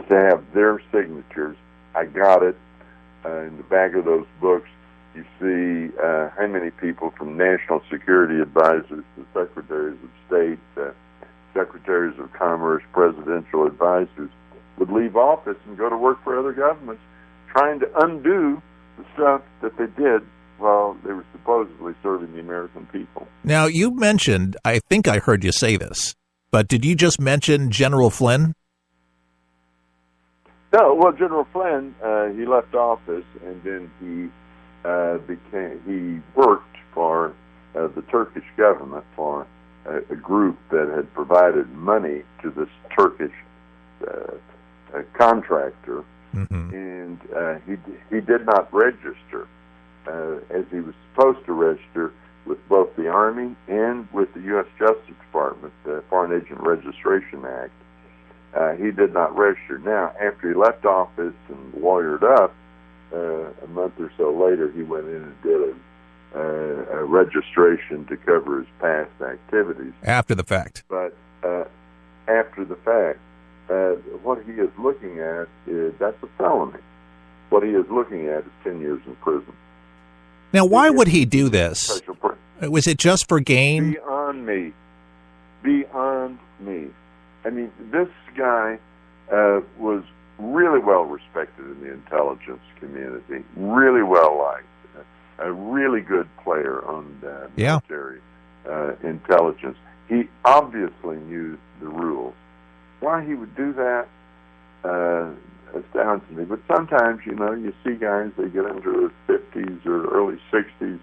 to have their signatures. I got it. In the back of those books, you see how many people from national security advisors to secretaries of state, secretaries of commerce, presidential advisors would leave office and go to work for other governments, trying to undo the stuff that they did while they were supposedly serving the American people. Now, you mentioned, I think I heard you say this, but did you just mention General Flynn? No, well, General Flynn, he left office, and then he worked for the Turkish government, for a group that had provided money to this Turkish contractor, and he did not register as he was supposed to register with both the Army and with the U.S. Justice Department, the Foreign Agent Registration Act. He did not register. Now, after he left office and lawyered up, a month or so later, he went in and did a registration to cover his past activities. After the fact. But after the fact, what he is looking at that's a felony. What he is looking at is 10 years in prison. Now, why would he do this? Was it just for gain? Beyond me. Beyond me. I mean, this guy was really well respected in the intelligence community, really well liked, a really good player on military intelligence. He obviously knew the rules. Why he would do that astounds me. But sometimes, you see guys, they get into their 50s or early 60s,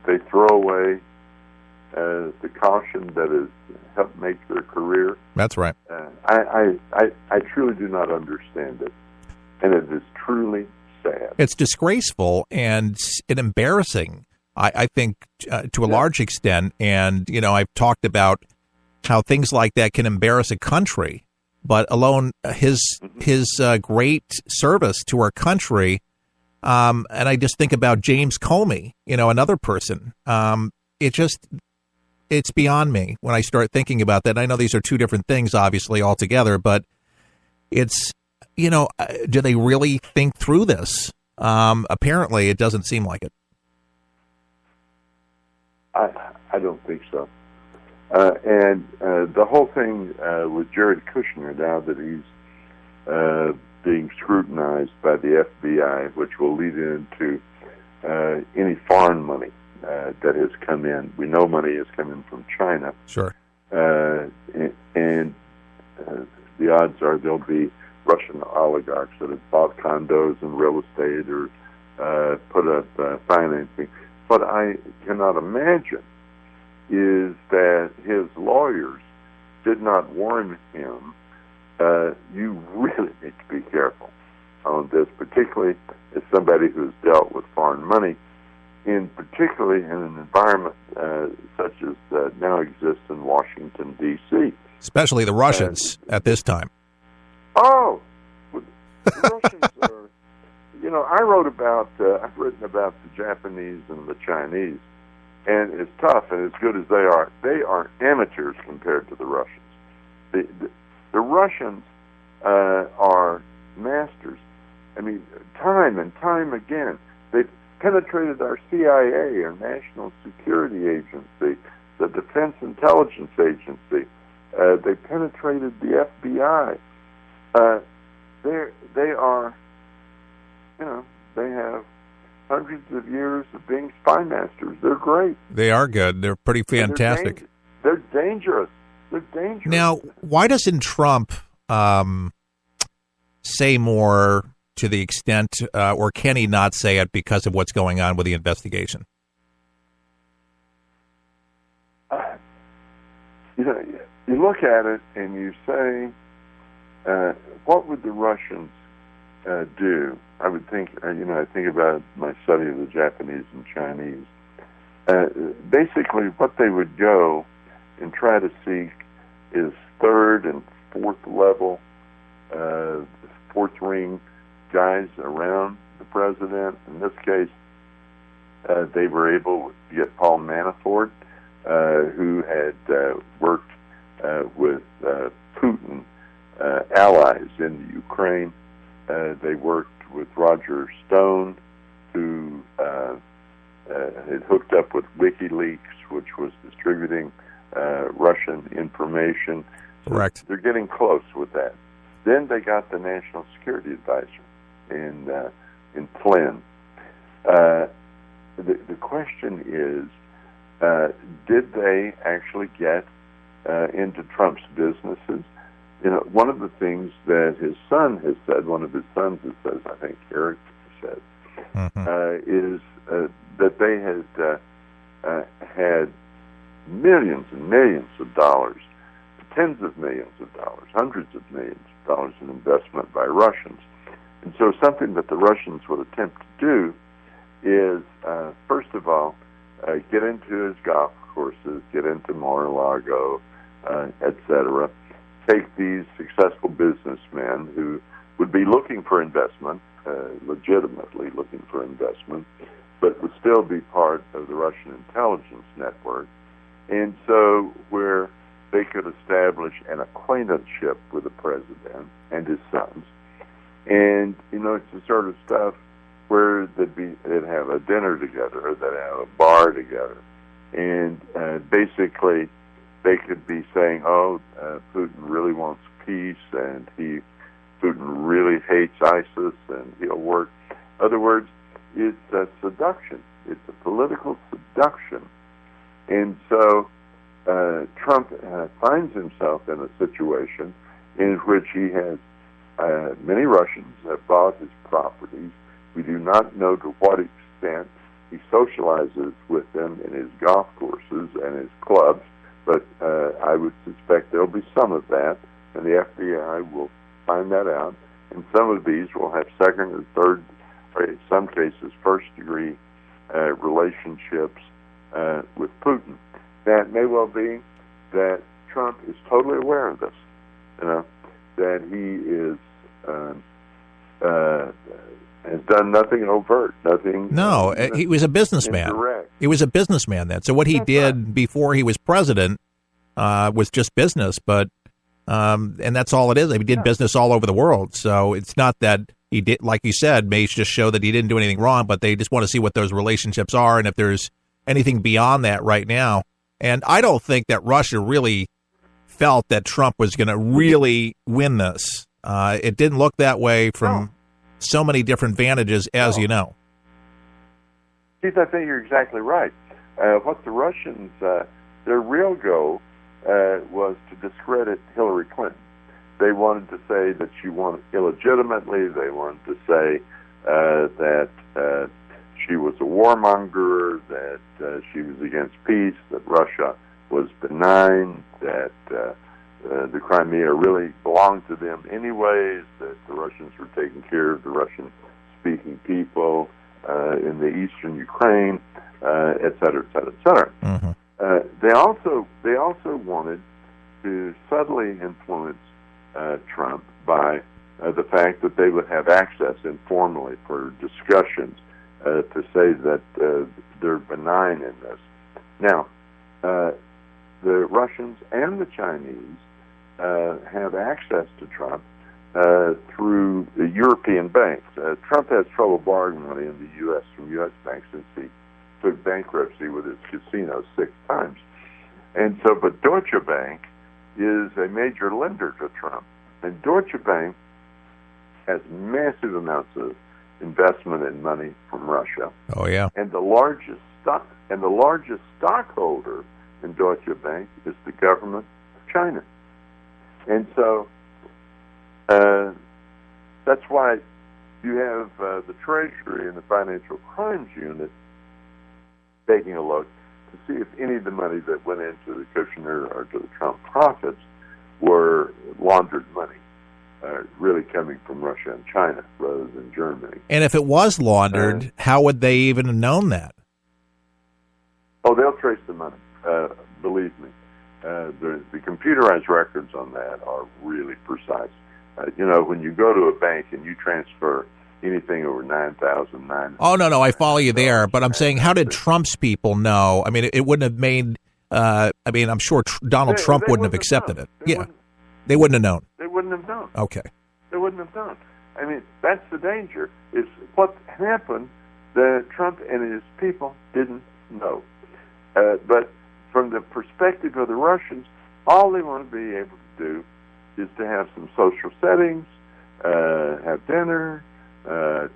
they throw away the caution that has helped make their career. That's right. I truly do not understand it, and it is truly sad. It's disgraceful and embarrassing, I think, to a large extent. And, I've talked about how things like that can embarrass a country, but alone his great service to our country, and I just think about James Comey, another person. It's beyond me when I start thinking about that. I know these are two different things, obviously, altogether, but it's, do they really think through this? Apparently, it doesn't seem like it. I don't think so. And the whole thing with Jared Kushner, now that he's being scrutinized by the FBI, which will lead into any foreign money that has come in. We know money has come in from China. Sure. And the odds are there'll be Russian oligarchs that have bought condos and real estate or put up financing. What I cannot imagine is that his lawyers did not warn him, you really need to be careful on this, particularly as somebody who's dealt with foreign money, particularly in an environment such as now exists in Washington, D.C. Especially the Russians at this time. Oh, the Russians are, I've written about the Japanese and the Chinese, and as tough and as good as they are amateurs compared to the Russians. The Russians are masters. I mean, time and time again, they've penetrated our CIA, our National Security Agency, the Defense Intelligence Agency. They penetrated the FBI. They are, they have hundreds of years of being spy masters. They're great. They are good. They're pretty fantastic. They're dangerous. They're dangerous. Now, why doesn't Trump say more to the extent, or can he not say it because of what's going on with the investigation? You look at it and you say, what would the Russians do? I would think, I think about my study of the Japanese and Chinese. Basically, what they would go and try to seek is third and fourth level, fourth ring guys around the president. In this case, they were able to get Paul Manafort, who had worked with Putin allies in the Ukraine. They worked with Roger Stone, who had hooked up with WikiLeaks, which was distributing Russian information. Correct. They're getting close with that. Then they got the National Security Advisor in Flynn. The question is, did they actually get into Trump's businesses? You know, one of the things that his son has said, one of his sons has said, I think Eric said, is that they had millions and millions of dollars, tens of millions of dollars, hundreds of millions of dollars in investment by Russians. And so something that the Russians would attempt to do is, first of all, get into his golf courses, get into Mar-a-Lago, etc., take these successful businessmen who would be looking for investment, legitimately looking for investment, but would still be part of the Russian intelligence network, and so where they could establish an acquaintanceship with the president and his sons. And, you know, it's the sort of stuff where they'd have a dinner together, or they'd have a bar together, and basically they could be saying, Putin really wants peace, and Putin really hates ISIS, and he'll work. In other words, it's a seduction. It's a political seduction. And so Trump finds himself in a situation in which he has many Russians have bought his properties. We do not know to what extent he socializes with them in his golf courses and his clubs, but I would suspect there'll be some of that, and the FBI will find that out. And some of these will have second or third, or in some cases first-degree relationships with Putin. That may well be that Trump is totally aware of this, you know, that he is has done nothing overt, nothing. No, he was a businessman. Indirect. He was a businessman then. So what he did before he was president was just business, but and that's all it is. He did business all over the world. So it's not that he did, like you said, may just show that he didn't do anything wrong, but they just want to see what those relationships are and if there's anything beyond that right now. And I don't think that Russia really felt that Trump was going to really win this. It didn't look that way from so many different vantages, as you know. Keith, I think you're exactly right. What the Russians, their real goal was to discredit Hillary Clinton. They wanted to say that she won illegitimately. They wanted to say that she was a warmonger, that she was against peace, that Russia was benign, that the Crimea really belonged to them anyways, that the Russians were taking care of the Russian-speaking people in the eastern Ukraine, et cetera, et cetera, et cetera. Mm-hmm. They also wanted to subtly influence Trump by the fact that they would have access informally for discussions to say that they're benign in this. Now, the Russians and the Chinese have access to Trump through the European banks. Trump has trouble borrowing money in the U.S. from U.S. banks since he took bankruptcy with his casinos 6 times. And so, but Deutsche Bank is a major lender to Trump. And Deutsche Bank has massive amounts of investment in money from Russia. Oh, yeah. And the largest stockholder in Deutsche Bank is the government of China. And so that's why you have the Treasury and the Financial Crimes Unit taking a look to see if any of the money that went into the Kushner or to the Trump profits were laundered money, really coming from Russia and China rather than Germany. And if it was laundered, how would they even have known that? Oh, they'll trace the money. Believe me. The computerized records on that are really precise. When you go to a bank and you transfer anything over $9,900. Oh, no, I follow you there. But I'm saying, how did Trump's people know? I mean, it wouldn't have made. I'm sure Donald Trump wouldn't have accepted it. Yeah. They wouldn't have known. They wouldn't have known. Okay. They wouldn't have known. I mean, that's the danger. Is what happened that Trump and his people didn't know. But from the perspective of the Russians, all they want to be able to do is to have some social settings, have dinner,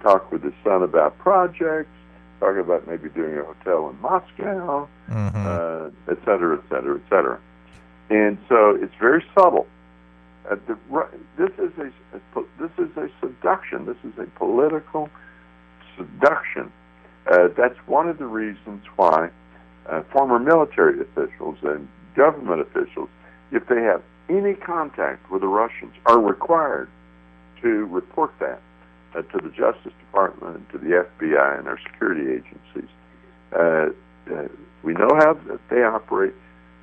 talk with his son about projects, talk about maybe doing a hotel in Moscow, et cetera, et cetera, et cetera. And so it's very subtle. This is a seduction. This is a political seduction. That's one of the reasons why former military officials and government officials, if they have any contact with the Russians, are required to report that to the Justice Department, to the FBI, and our security agencies. We know how they operate,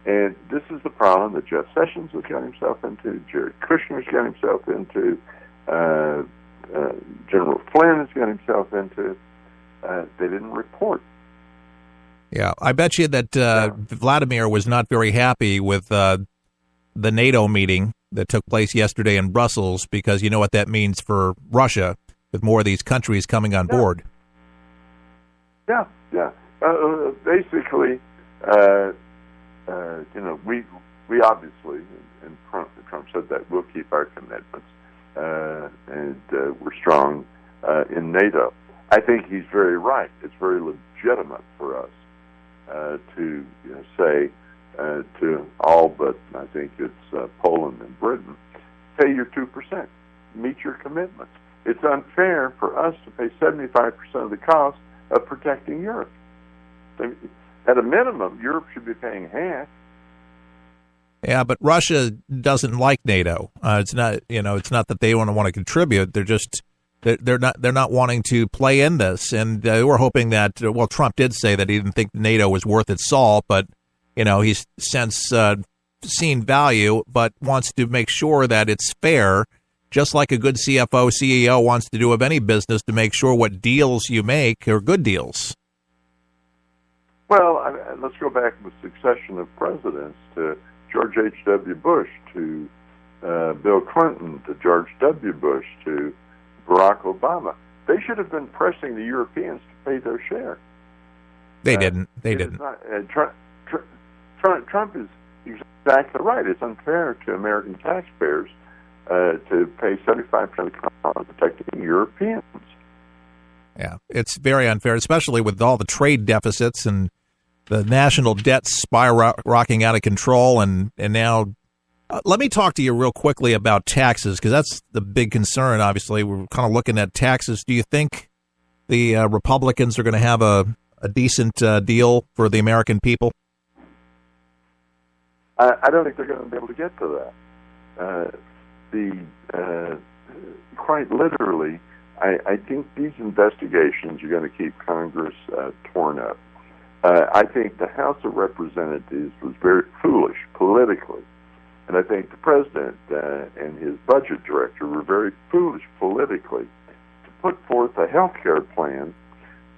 and this is the problem that Jeff Sessions has got himself into, Jared Kushner's got himself into, General Flynn has got himself into. They didn't report. Yeah, I bet you that Vladimir was not very happy with the NATO meeting that took place yesterday in Brussels, because you know what that means for Russia, with more of these countries coming on board. Yeah. Basically, we obviously, and Trump said that we'll keep our commitments, and we're strong in NATO. I think he's very right. It's very legitimate for us to say to all but, I think it's Poland and Britain, pay your 2%, meet your commitments. It's unfair for us to pay 75% of the cost of protecting Europe. At a minimum, Europe should be paying half. Yeah, but Russia doesn't like NATO. It's not, it's not that they want to contribute. They're just they're not wanting to play in this, and they were hoping that. Well, Trump did say that he didn't think NATO was worth its salt, but he's since seen value, but wants to make sure that it's fair, just like a good CFO, CEO wants to do of any business, to make sure what deals you make are good deals. Well, let's go back in the succession of presidents to George H.W. Bush, to Bill Clinton, to George W. Bush, to Barack Obama. They should have been pressing the Europeans to pay their share. They didn't. They didn't. Trump is exactly right. It's unfair to American taxpayers to pay 75% of the cost of protecting Europeans. Yeah, it's very unfair, especially with all the trade deficits and the national debt spiraling out of control. And now, let me talk to you real quickly about taxes, because that's the big concern. Obviously, we're kind of looking at taxes. Do you think the Republicans are going to have a decent deal for the American people? I don't think they're going to be able to get to that. Quite literally, I think these investigations are going to keep Congress torn up. I think the House of Representatives was very foolish politically, and I think the president and his budget director were very foolish politically to put forth a health care plan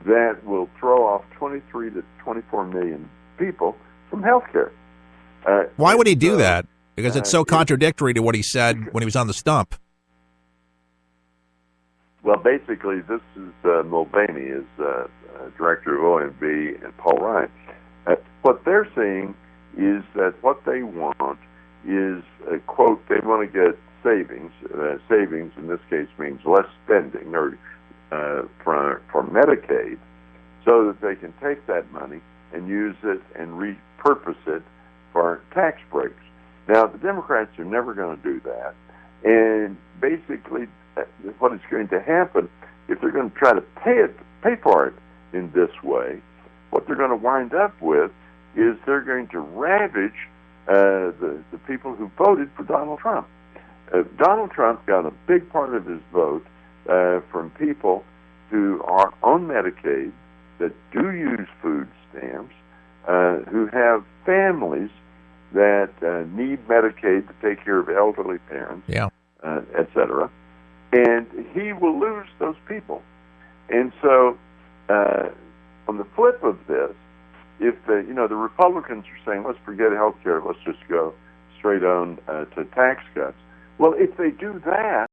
that will throw off 23 to 24 million people from health care. Why would he do that? Because it's so contradictory to what he said when he was on the stump. Well, basically, this is Mulvaney, is director of OMB, and Paul Ryan. What they're saying is that what they want is, quote, they want to get savings. Savings, in this case, means less spending or for Medicaid, so that they can take that money and use it and repurpose it for tax breaks. Now, the Democrats are never going to do that. And basically, what is going to happen, if they're going to try to pay for it in this way, what they're going to wind up with is they're going to ravage the people who voted for Donald Trump. Donald Trump got a big part of his vote from people who are on Medicaid, that do use food stamps, who have families that need Medicaid to take care of elderly parents, et cetera. And he will lose those people. And so, on the flip of this, if the Republicans are saying, let's forget health care, let's just go straight on to tax cuts. Well, if they do that,